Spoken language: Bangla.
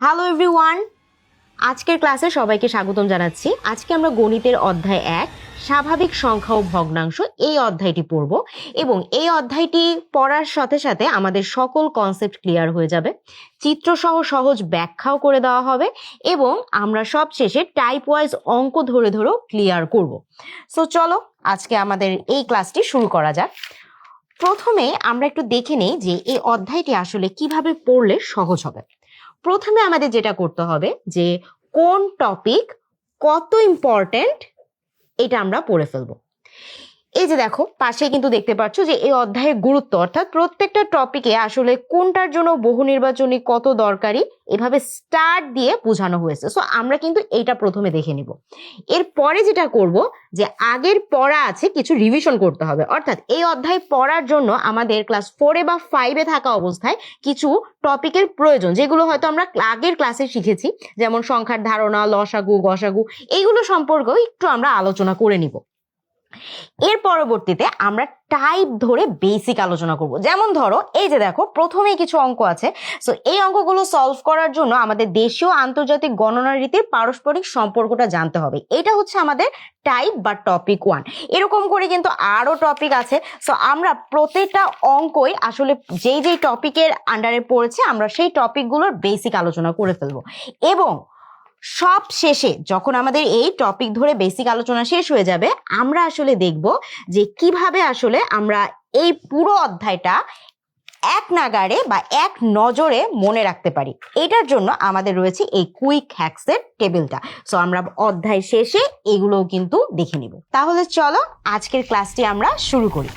হ্যালো এভরিওয়ান, আজকের ক্লাসে সবাইকে স্বাগতম জানাচ্ছি। আজকে আমরা গণিতের অধ্যায় 1 স্বাভাবিক সংখ্যা ও ভগ্নাংশ এই অধ্যায়টি পড়ব এবং এই অধ্যায়টি পড়ার সাথে সাথে আমাদের সকল কনসেপ্ট ক্লিয়ার হয়ে যাবে, চিত্রসহ সহজ ব্যাখ্যাও করে দেওয়া হবে এবং আমরা সব শেষে টাইপ ওয়াইজ অঙ্ক ধরে ধরেও ক্লিয়ার করব। সো চলো আজকে আমাদের এই ক্লাসটি শুরু করা যাক। প্রথমে আমরা একটু দেখে নেই যে এই অধ্যায়টি আসলে কিভাবে পড়লে সহজ হবে। প্রথমে আমাদের যেটা করতে হবে যে কোন টপিক কত ইম্পর্টেন্ট এটা আমরা পড়ে ফেলবো। এই যে দেখো পাশে কিন্তু দেখতে পাচ্ছ যে এই অধ্যায়ের গুরুত্ব, অর্থাৎ প্রত্যেকটা টপিকে আসলে কোনটার জন্য বহু নির্বাচনী কত দরকারি এভাবে স্টার্ট দিয়ে বোঝানো হয়েছে। সো আমরা কিন্তু এইটা প্রথমে দেখে নিব। এরপরে যেটা করব যে আগের পড়া আছে কিছু রিভিশন করতে হবে, অর্থাৎ এই অধ্যায় পড়ার জন্য আমাদের ক্লাস 4 বা 5 থাকা অবস্থায় কিছু টপিকের প্রয়োজন, যেগুলো হয়তো আমরা আগের ক্লাসে শিখেছি, যেমন সংখ্যার ধারণা, লসাগু, গসাগু, এইগুলো সম্পর্কেও একটু আমরা আলোচনা করে নিব। এর পরবর্তীতে আমরা টাইপ ধরে বেসিক আলোচনা করব। যেমন ধরো এই যে দেখো প্রথমেই কিছু অঙ্ক আছে। সো এই অঙ্কগুলো সলভ করার জন্য আমাদের দেশীয় আন্তর্জাতিক গণনা রীতির পারস্পরিক সম্পর্কটা জানতে হবে। এটা হচ্ছে আমাদের টাইপ বা টপিক 1। এরকম করে কিন্তু আরো টপিক আছে। সো আমরা প্রত্যেকটা অঙ্কই আসলে যেই যেই টপিকের আন্ডারে পড়েছে আমরা সেই টপিকগুলোর বেসিক আলোচনা করে ফেলবো এবং সব শেষে যখন আমাদের এই টপিক ধরে বেসিক আলোচনা শেষ হয়ে যাবে, আমরা আসলে দেখব যে কিভাবে আসলে আমরা এই পুরো অধ্যায়টা এক নাগাড়ে বা এক নজরে মনে রাখতে পারি। এটার জন্য আমাদের রয়েছে এই কুইক হ্যাকসের টেবিলটা। সো আমরা অধ্যায় শেষে এগুলোও কিন্তু দেখে নিব। তাহলে চলো আজকের ক্লাসটি আমরা শুরু করি।